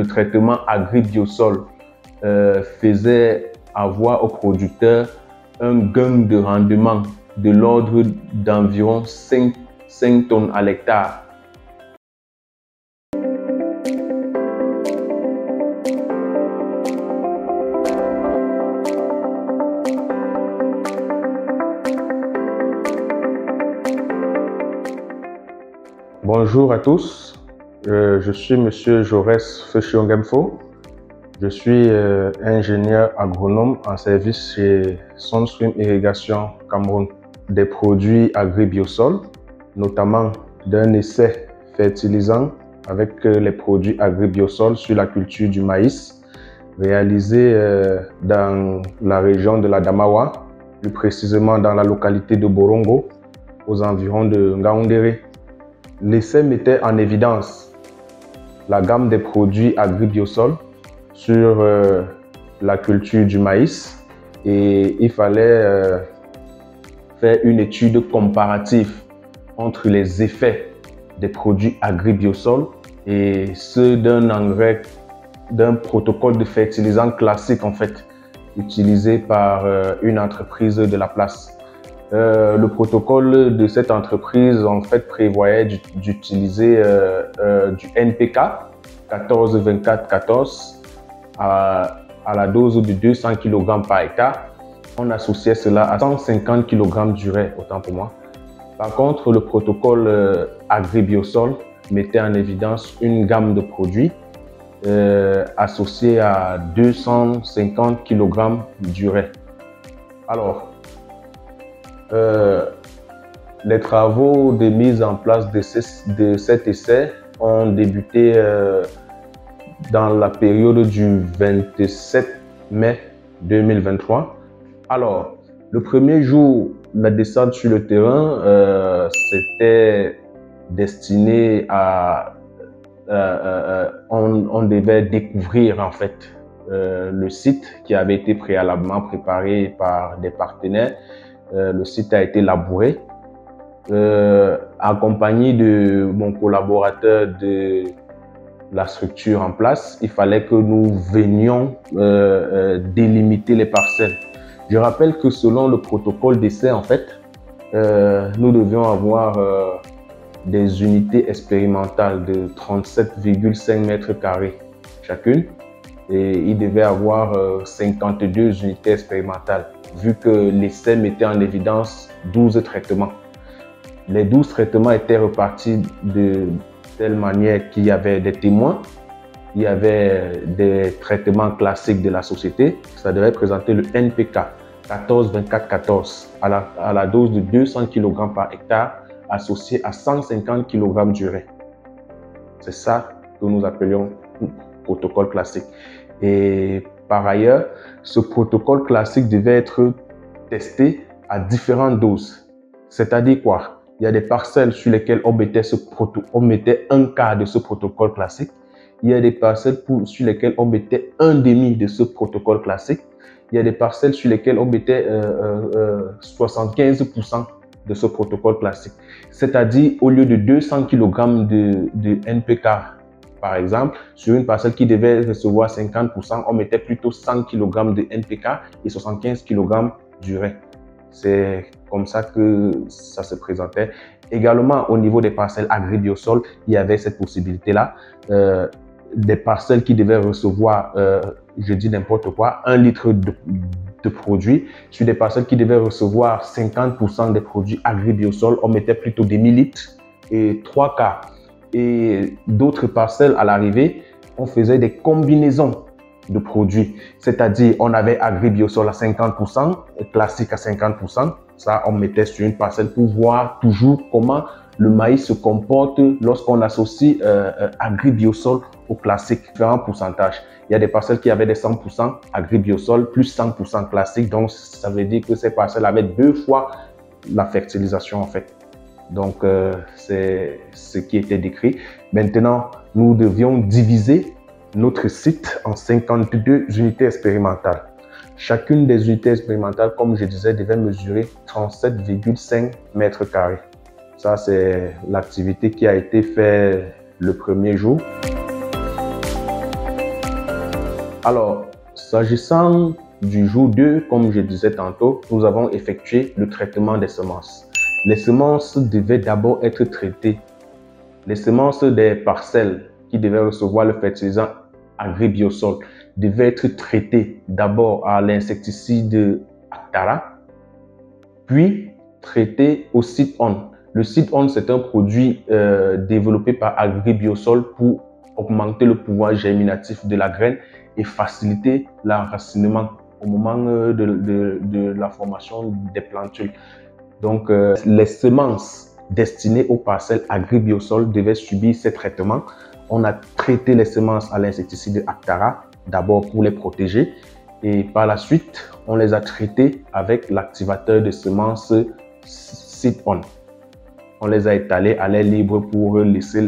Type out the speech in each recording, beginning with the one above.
le traitement agri-biosol faisait avoir aux producteurs un gain de rendement de l'ordre d'environ 5 tonnes à l'hectare. Bonjour à tous, je suis M. Jaurès Feshion-Gemfo. Je suis ingénieur agronome en service chez Sunswim Irrigation Cameroun. Des produits agri-biosol, notamment d'un essai fertilisant avec les produits agri-biosol sur la culture du maïs, réalisé dans la région de la Damawa, plus précisément dans la localité de Borongo, aux environs de Ngaoundéré. L'essai mettait en évidence la gamme des produits agri-biosol sur la culture du maïs et il fallait faire une étude comparative entre les effets des produits agri-biosol et ceux d'un engrais, d'un protocole de fertilisant classique en fait, utilisé par une entreprise de la place. Le protocole de cette entreprise en fait prévoyait d'utiliser du NPK 14-24-14 à la dose de 200 kg par hectare. On associait cela à 150 kg d'urée, autant pour moi. Par contre, le protocole agri-biosol mettait en évidence une gamme de produits associés à 250 kg d'urée. Alors, les travaux de mise en place de cet essai ont débuté dans la période du 27 mai 2023. Alors, le premier jour, la descente sur le terrain, c'était destiné à... on devait découvrir en fait le site qui avait été préalablement préparé par des partenaires. Le site a été labouré, accompagné de mon collaborateur de la structure en place. Il fallait que nous venions délimiter les parcelles. Je rappelle que selon le protocole d'essai, en fait, nous devions avoir des unités expérimentales de 37,5 mètres carrés chacune et il devait avoir 52 unités expérimentales. Vu que l'essai mettait en évidence 12 traitements. Les 12 traitements étaient repartis de telle manière qu'il y avait des témoins, il y avait des traitements classiques de la société. Ça devait présenter le NPK 14-24-14 à la dose de 200 kg par hectare associé à 150 kg d'urée. C'est ça que nous appelions protocole classique. Et par ailleurs, ce protocole classique devait être testé à différentes doses. C'est-à-dire quoi? Il y a des parcelles sur lesquelles on mettait un quart de ce protocole classique. Il y a des parcelles sur lesquelles on mettait un demi de ce protocole classique. Il y a des parcelles sur lesquelles on mettait 75% de ce protocole classique. C'est-à-dire, au lieu de 200 kg de NPK, par exemple, sur une parcelle qui devait recevoir 50%, on mettait plutôt 100 kg de NPK et 75 kg d'urée. C'est comme ça que ça se présentait. Également, au niveau des parcelles agri-biosol, il y avait cette possibilité-là. Des parcelles qui devaient recevoir, je dis n'importe quoi, 1 litre de produits. Sur des parcelles qui devaient recevoir 50% des produits agri-biosol, on mettait plutôt des millilitres et 3 quarts. Et d'autres parcelles, à l'arrivée, on faisait des combinaisons de produits. C'est-à-dire, on avait agri-biosol à 50%, classique à 50%. Ça, on mettait sur une parcelle pour voir toujours comment le maïs se comporte lorsqu'on associe agri-biosol au classique. Différents pourcentages. Il y a des parcelles qui avaient des 100% agri-biosol plus 100% classique. Donc, ça veut dire que ces parcelles avaient 2 fois la fertilisation en fait. Donc, c'est ce qui était décrit. Maintenant, nous devions diviser notre site en 52 unités expérimentales. Chacune des unités expérimentales, comme je disais, devait mesurer 37,5 mètres carrés. Ça, c'est l'activité qui a été faite le premier jour. Alors, s'agissant du jour 2, comme je disais tantôt, nous avons effectué le traitement des semences. Les semences devaient d'abord être traitées. Les semences des parcelles qui devaient recevoir le fertilisant Agribiosol devaient être traitées d'abord à l'insecticide Actara, puis traitées au Seed-On. Le Seed-On, c'est un produit développé par Agribiosol pour augmenter le pouvoir germinatif de la graine et faciliter l'enracinement au moment de la formation des plantules. Donc, les semences destinées aux parcelles Agribiosol devaient subir ces traitements. On a traité les semences à l'insecticide Actara, d'abord pour les protéger, et par la suite, on les a traitées avec l'activateur de semences Seed-On. On les a étalées à l'air libre pour laisser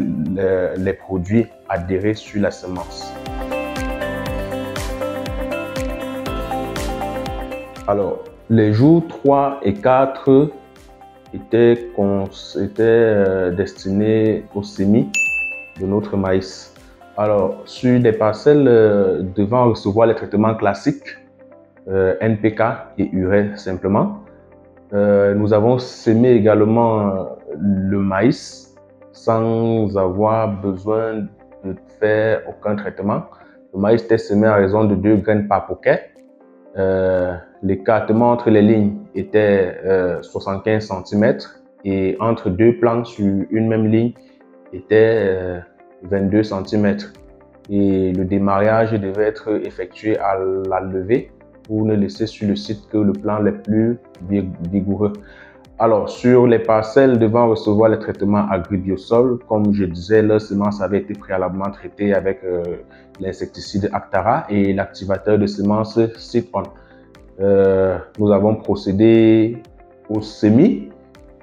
les produits adhérer sur la semence. Alors, les jours 3 et 4 étaient destinés au semis de notre maïs. Alors, sur des parcelles devant recevoir les traitements classiques, NPK et urée simplement, nous avons semé également le maïs sans avoir besoin de faire aucun traitement. Le maïs était semé à raison de 2 graines par poquet. L'écartement entre les lignes était 75 cm et entre 2 plants sur une même ligne était 22 cm. Et le démarrage devait être effectué à la levée pour ne laisser sur le site que le plant les plus vigoureux. Alors, sur les parcelles devant recevoir les traitements Agribiosol, comme je disais, leurs semences avaient été préalablement traitées avec l'insecticide Actara et l'activateur de semences Seed-On. Nous avons procédé au semis,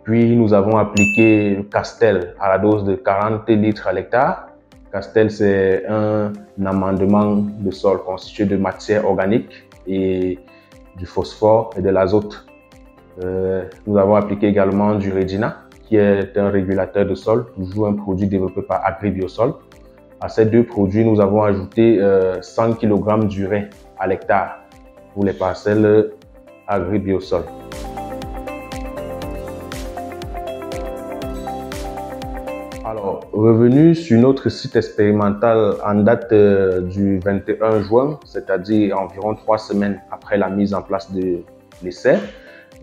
puis nous avons appliqué Castel à la dose de 40 litres à l'hectare. Castel, c'est un amendement de sol constitué de matière organique et du phosphore et de l'azote. Nous avons appliqué également du Regina, qui est un régulateur de sol, toujours un produit développé par Agribiosol. À ces deux produits, nous avons ajouté 100 kg d'urée à l'hectare pour les parcelles Agribiosol. Alors, revenu sur notre site expérimental en date du 21 juin, c'est-à-dire environ 3 semaines après la mise en place de l'essai,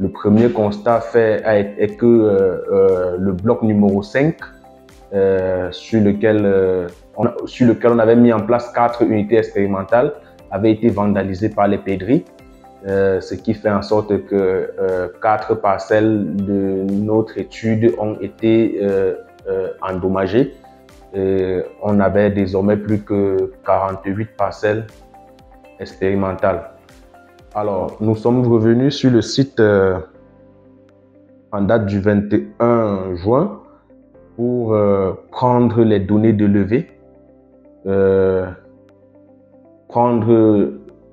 le premier constat fait est que le bloc numéro 5, sur lequel on avait mis en place 4 unités expérimentales, avait été vandalisé par les pèderies, ce qui fait en sorte que 4 parcelles de notre étude ont été endommagées. On avait désormais plus que 48 parcelles expérimentales. Alors, nous sommes revenus sur le site en date du 21 juin pour prendre les données de levée, prendre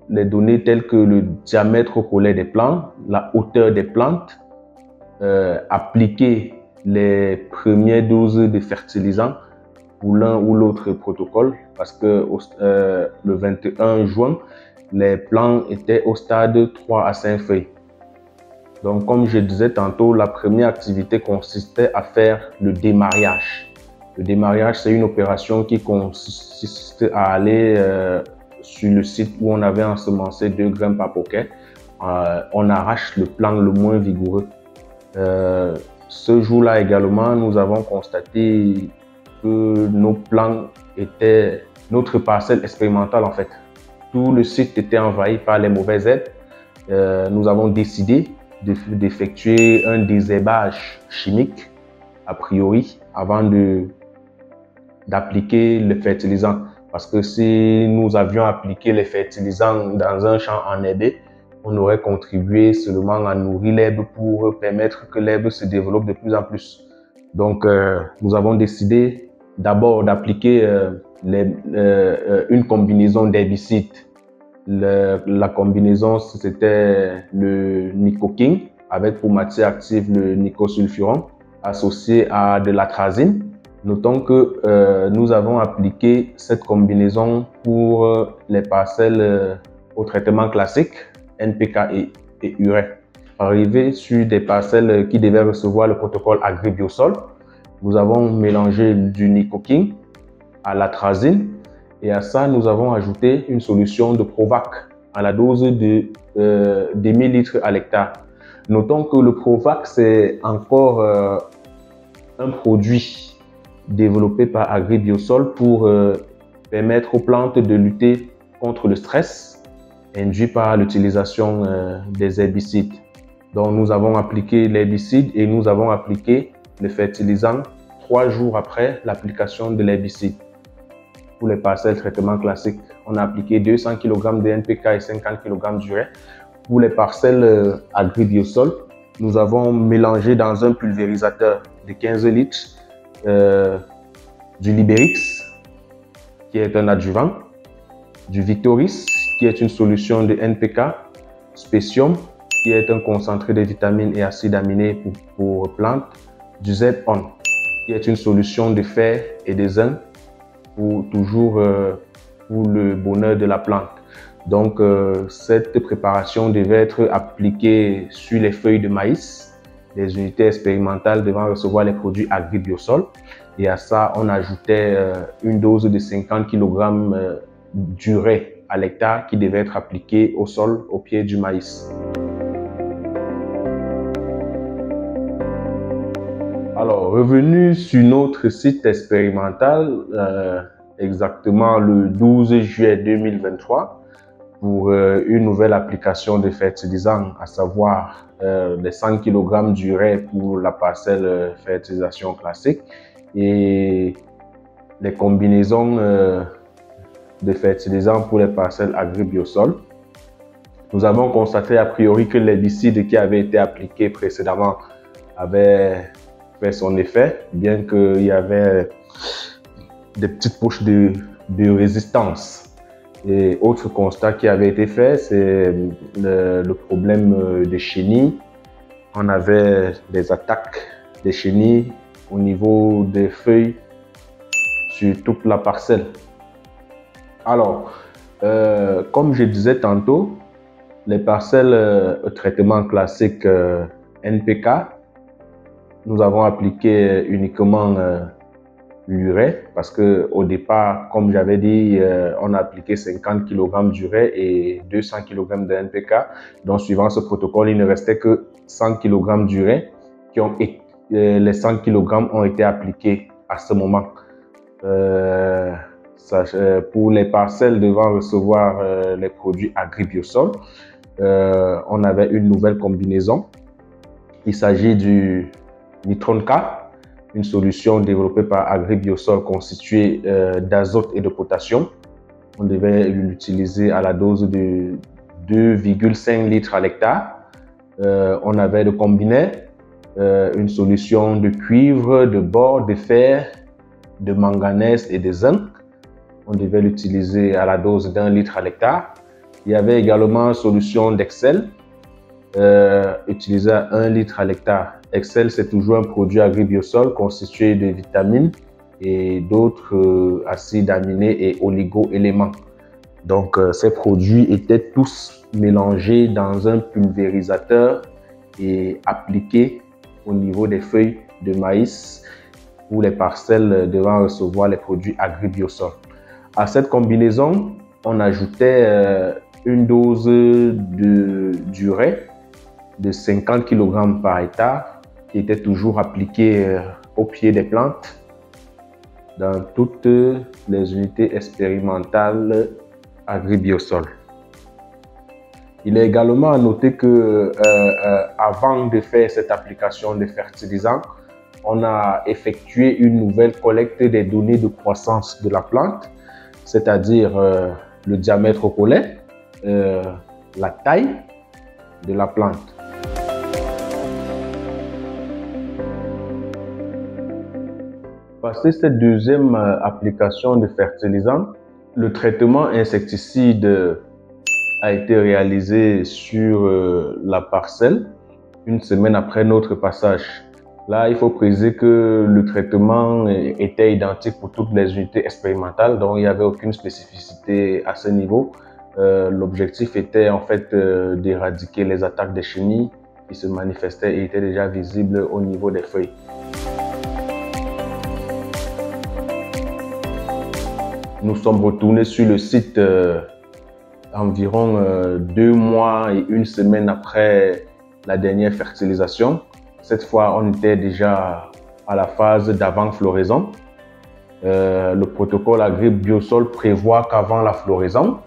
les données telles que le diamètre au collet des plantes, la hauteur des plantes, appliquer les premières doses de fertilisants pour l'un ou l'autre protocole, parce que le 21 juin, les plants étaient au stade 3 à 5 feuilles. Donc, comme je disais tantôt, la première activité consistait à faire le démariage. Le démariage, c'est une opération qui consiste à aller sur le site où on avait ensemencé 2 graines par poquet. On arrache le plant le moins vigoureux. Ce jour-là également, nous avons constaté que nos plants étaient, notre parcelle expérimentale en fait, tout le site était envahi par les mauvaises herbes. Nous avons décidé d'effectuer un désherbage chimique a priori avant d'appliquer le fertilisant. Parce que si nous avions appliqué les fertilisants dans un champ enherbé, on aurait contribué seulement à nourrir l'herbe pour permettre que l'herbe se développe de plus en plus. Donc, nous avons décidé d'abord d'appliquer une combinaison d'herbicides. La combinaison, c'était le Nicoking avec pour matière active le nicosulfuron associé à de l'atrazine. Notons que nous avons appliqué cette combinaison pour les parcelles au traitement classique, NPK et urée. Arrivé sur des parcelles qui devaient recevoir le protocole Agri-Biosol, nous avons mélangé du Nicoking à l'atrazine et à ça, nous avons ajouté une solution de Provac à la dose de 1000 litres à l'hectare. Notons que le Provac, c'est encore un produit développé par Agri-Biosol pour permettre aux plantes de lutter contre le stress induit par l'utilisation des herbicides. Donc, nous avons appliqué l'herbicide et nous avons appliqué le fertilisant 3 jours après l'application de l'herbicide. Pour les parcelles traitement classique, on a appliqué 200 kg de NPK et 50 kg d'urée. Pour les parcelles Agri-Biosol, nous avons mélangé dans un pulvérisateur de 15 litres du Liberix, qui est un adjuvant, du Victoris, qui est une solution de NPK, Specium, qui est un concentré de vitamines et acides aminés pour plantes, du Z-On, qui est une solution de fer et de zinc pour le bonheur de la plante. Donc, cette préparation devait être appliquée sur les feuilles de maïs. Les unités expérimentales devant recevoir les produits Agri-Biosol. Et à ça, on ajoutait une dose de 50 kg d'urée à l'hectare qui devait être appliquée au sol, au pied du maïs. Alors, revenu sur notre site expérimental, exactement le 12 juillet 2023, pour une nouvelle application de fertilisant, à savoir les 100 kg d'urée pour la parcelle fertilisation classique et les combinaisons de fertilisants pour les parcelles Agri-Biosol. Nous avons constaté a priori que l'herbicide qui avait été appliqué précédemment avait fait son effet, bien qu'il y avait des petites poches de résistance. Et autre constat qui avait été fait, c'est le problème des chenilles. On avait des attaques des chenilles au niveau des feuilles sur toute la parcelle. Alors, comme je disais tantôt, les parcelles traitement classique NPK, nous avons appliqué uniquement l'urée parce que au départ, comme j'avais dit, on a appliqué 50 kg d'urée et 200 kg de NPK. Donc, suivant ce protocole, il ne restait que 100 kg d'urée les 100 kg ont été appliqués à ce moment. Pour les parcelles devant recevoir les produits Agri-Biosol, on avait une nouvelle combinaison. Il s'agit du Nitron K, une solution développée par Agri-Biosol constituée d'azote et de potassium. On devait l'utiliser à la dose de 2,5 litres à l'hectare. On avait le combiné, une solution de cuivre, de bore, de fer, de manganèse et de zinc. On devait l'utiliser à la dose d'1 litre à l'hectare. Il y avait également une solution d'Excel, utilisée à 1 litre à l'hectare. Excel, c'est toujours un produit Agri-Biosol constitué de vitamines et d'autres acides aminés et oligo-éléments. Donc, ces produits étaient tous mélangés dans un pulvérisateur et appliqués au niveau des feuilles de maïs pour les parcelles devant recevoir les produits Agri-Biosol. À cette combinaison, on ajoutait une dose d'urée de 50 kg par hectare qui était toujours appliquée au pied des plantes dans toutes les unités expérimentales Agri-Biosol. Il est également à noter que avant de faire cette application de fertilisant, on a effectué une nouvelle collecte des données de croissance de la plante, c'est-à-dire le diamètre au collet, la taille de la plante. Passé cette deuxième application de fertilisant, le traitement insecticide a été réalisé sur la parcelle une semaine après notre passage. Là, il faut préciser que le traitement était identique pour toutes les unités expérimentales, donc il n'y avait aucune spécificité à ce niveau. L'objectif était en fait d'éradiquer les attaques des chenilles qui se manifestaient et étaient déjà visibles au niveau des feuilles. Nous sommes retournés sur le site environ 2 mois et 1 semaine après la dernière fertilisation. Cette fois, on était déjà à la phase d'avant-floraison. Le protocole Agri-Biosol prévoit qu'avant la floraison,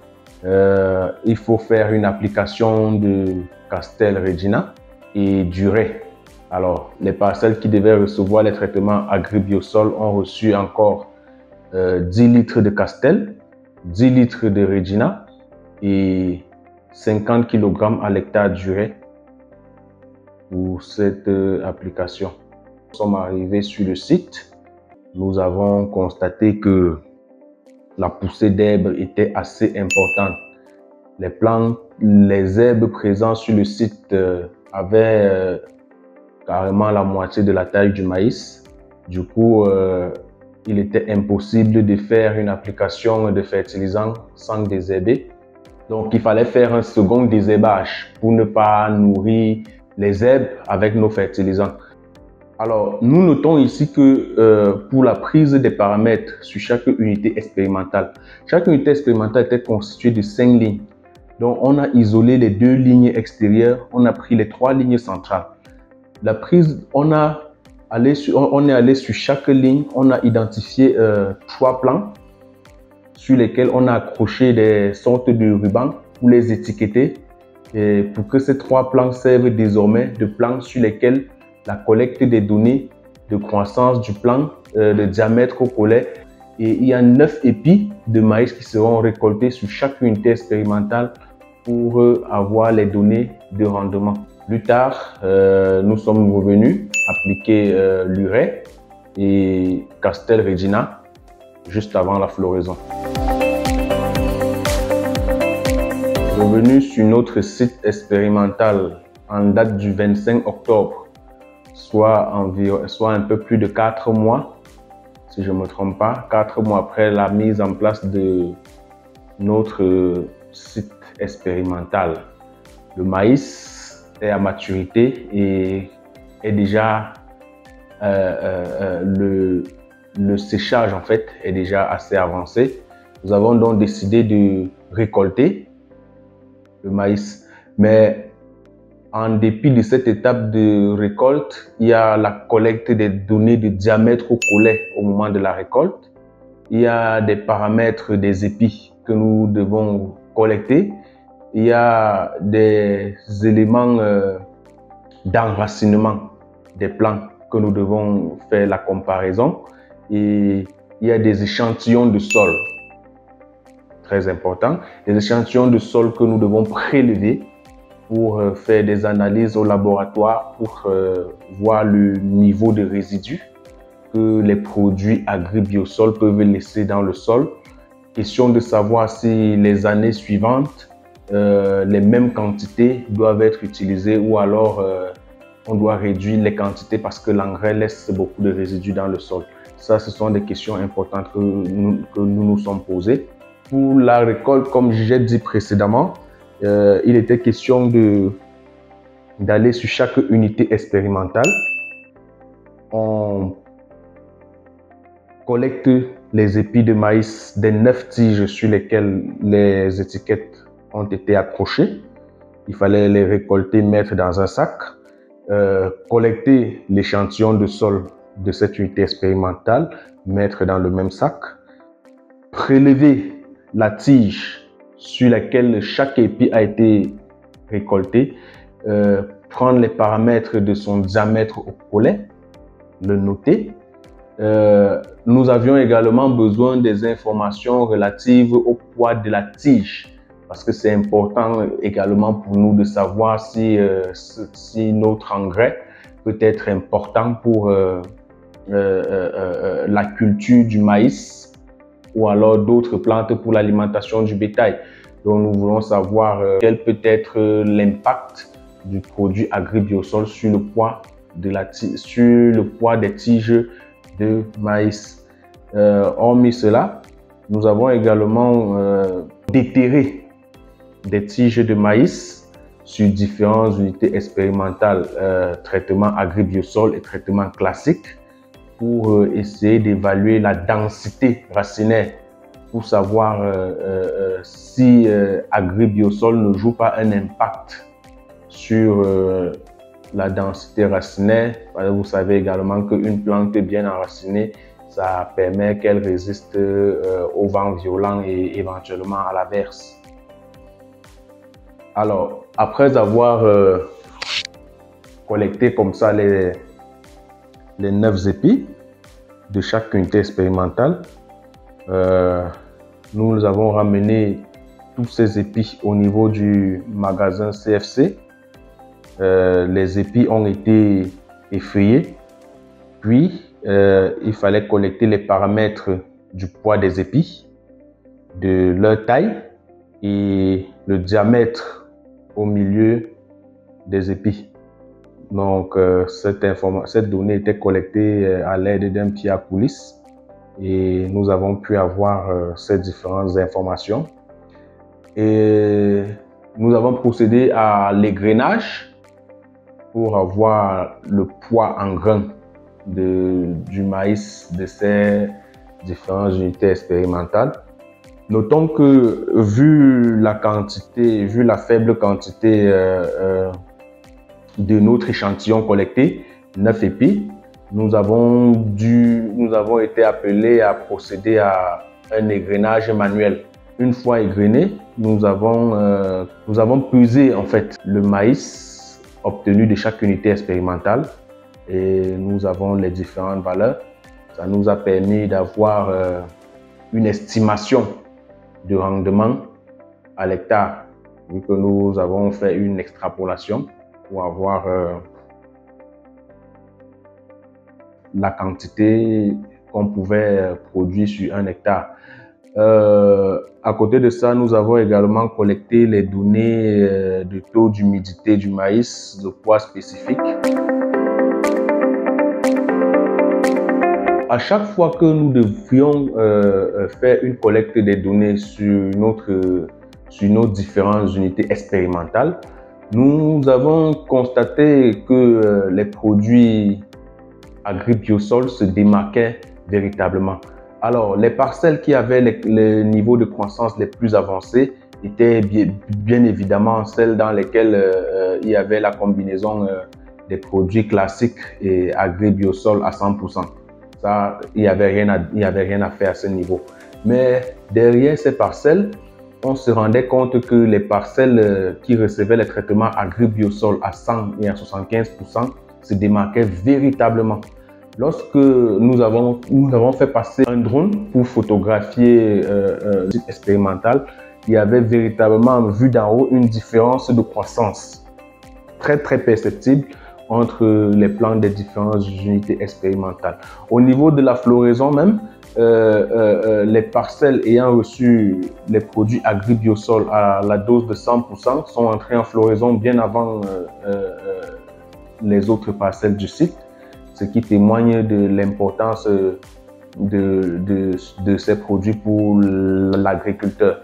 il faut faire une application de Castel Regina et d'urée. Alors, les parcelles qui devaient recevoir les traitements Agri-Biosol ont reçu encore 10 litres de Castel, 10 litres de Regina et 50 kg à l'hectare d'urée pour cette application. Nous sommes arrivés sur le site. Nous avons constaté que la poussée d'herbes était assez importante. Les herbes présentes sur le site avaient carrément la moitié de la taille du maïs. Du coup, il était impossible de faire une application de fertilisant sans désherber. Donc, il fallait faire un second désherbage pour ne pas nourrir les herbes avec nos fertilisants. Alors, nous notons ici que pour la prise des paramètres sur chaque unité expérimentale était constituée de 5 lignes. Donc, on a isolé les 2 lignes extérieures, on a pris les 3 lignes centrales. La prise, on est allé sur chaque ligne, on a identifié 3 plans sur lesquels on a accroché des sortes de rubans pour les étiqueter et pour que ces 3 plans servent désormais de plans sur lesquels la collecte des données de croissance du plant, de diamètre au collet. Et il y a 9 épis de maïs qui seront récoltés sur chaque unité expérimentale pour avoir les données de rendement. Plus tard, nous sommes revenus appliquer l'urée et Castel Regina juste avant la floraison. Revenu sur notre site expérimental en date du 25 octobre, soit un peu plus de 4 mois, si je ne me trompe pas, 4 mois après la mise en place de notre site expérimental. Le maïs est à maturité et est déjà le séchage en fait est déjà assez avancé. Nous avons donc décidé de récolter le maïs, mais en dépit de cette étape de récolte, il y a la collecte des données de diamètre au collet au moment de la récolte. Il y a des paramètres des épis que nous devons collecter. Il y a des éléments d'enracinement des plants que nous devons faire la comparaison. Et il y a des échantillons de sol, très important, des échantillons de sol que nous devons prélever pour faire des analyses au laboratoire pour voir le niveau de résidus que les produits Agri-Biosol peuvent laisser dans le sol. Question de savoir si les années suivantes, les mêmes quantités doivent être utilisées ou alors on doit réduire les quantités parce que l'engrais laisse beaucoup de résidus dans le sol. Ça, ce sont des questions importantes que nous sommes posées. Pour la récolte, comme j'ai dit précédemment, il était question d'aller sur chaque unité expérimentale. On collecte les épis de maïs des 9 tiges sur lesquelles les étiquettes ont été accrochées. Il fallait les récolter, mettre dans un sac, collecter l'échantillon de sol de cette unité expérimentale, mettre dans le même sac, prélever la tige sur laquelle chaque épi a été récolté, prendre les paramètres de son diamètre au collet, le noter. Nous avions également besoin des informations relatives au poids de la tige parce que c'est important également pour nous de savoir si notre engrais peut être important pour la culture du maïs ou alors d'autres plantes pour l'alimentation du bétail. Donc nous voulons savoir quel peut être l'impact du produit Agri-Biosol sur le poids sur le poids des tiges de maïs. Hormis cela, nous avons également déterré des tiges de maïs sur différentes unités expérimentales, traitement agribiosol et traitement classique, pour essayer d'évaluer la densité racinaire, pour savoir si agribiosol ne joue pas un impact sur la densité racinaire. Vous savez également qu'une plante bien enracinée, ça permet qu'elle résiste au vent violent et éventuellement à l'averse. Alors, après avoir collecté comme ça les 9 épis de chaque unité expérimentale, nous avons ramené tous ces épis au niveau du magasin CFC. Les épis ont été effeuillés, puis il fallait collecter les paramètres du poids des épis, de leur taille et le diamètre au milieu des épis. Donc cette donnée était collectée à l'aide d'un pied à coulisse et nous avons pu avoir ces différentes informations. Et nous avons procédé à l'égrenage pour avoir le poids en grains du maïs de ces différentes unités expérimentales. Notons que vu la faible quantité de notre échantillon collecté, 9 épis, nous avons été appelés à procéder à un égrenage manuel. Une fois égrené, nous avons pesé en fait le maïs obtenu de chaque unité expérimentale et nous avons les différentes valeurs. Ça nous a permis d'avoir une estimation de rendement à l'hectare, vu que nous avons fait une extrapolation pour avoir la quantité qu'on pouvait produire sur un hectare. À côté de ça, nous avons également collecté les données de taux d'humidité du maïs, de poids spécifique. À chaque fois que nous devions faire une collecte des données sur nos différentes unités expérimentales, nous avons constaté que les produits agribiosol se démarquaient véritablement. Alors, les parcelles qui avaient les niveaux de croissance les plus avancés étaient bien évidemment celles dans lesquelles il y avait la combinaison des produits classiques et agribiosol à 100%. Ça, il n'y avait rien à faire à ce niveau. Mais derrière ces parcelles, on se rendait compte que les parcelles qui recevaient les traitements agribiosol à 100 et à 75% se démarquaient véritablement. Lorsque nous avons fait passer un drone pour photographier le site expérimental, il y avait véritablement, vu d'en haut, une différence de croissance très perceptible entre les plants des différentes unités expérimentales. Au niveau de la floraison même, les parcelles ayant reçu les produits agribiosol à la dose de 100% sont entrées en floraison bien avant les autres parcelles du site, ce qui témoigne de l'importance de ces produits pour l'agriculteur.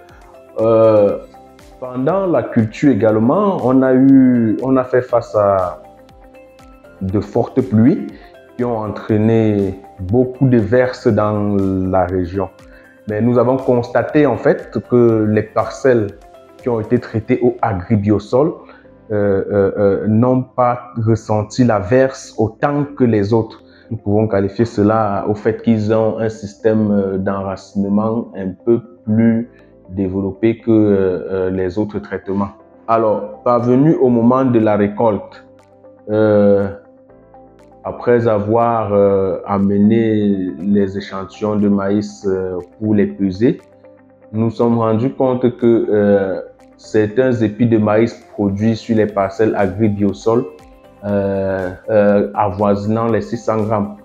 Pendant la culture également, on a fait face à de fortes pluies qui ont entraîné beaucoup de verses dans la région. Mais nous avons constaté en fait que les parcelles qui ont été traitées au agribiosol n'ont pas ressenti la verse autant que les autres. Nous pouvons qualifier cela au fait qu'ils ont un système d'enracinement un peu plus développé que les autres traitements. Alors, parvenu au moment de la récolte, après avoir amené les échantillons de maïs pour les peser, nous nous sommes rendus compte que certains épis de maïs produits sur les parcelles agribiosol avoisinant les 600 grammes,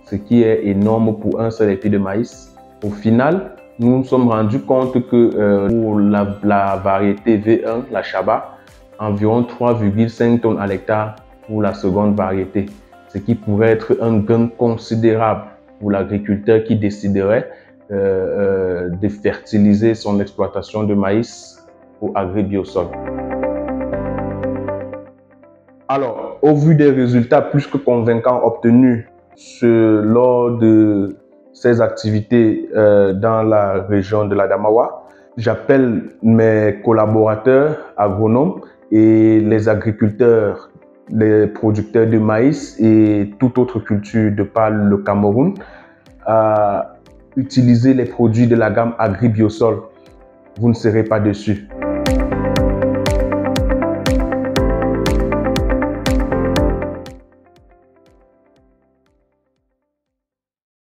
ce qui est énorme pour un seul épi de maïs. Au final, nous nous sommes rendus compte que pour la variété V1, la Chaba, environ 3,5 tonnes à l'hectare pour la seconde variété, ce qui pourrait être un gain considérable pour l'agriculteur qui déciderait de fertiliser son exploitation de maïs au agri-biosol. Alors, au vu des résultats plus que convaincants obtenus lors de ces activités dans la région de l'Adamawa, j'appelle mes collaborateurs agronomes et les agriculteurs, les producteurs de maïs et toute autre culture de par le Cameroun à utiliser les produits de la gamme Agri-Biosol. Vous ne serez pas déçus.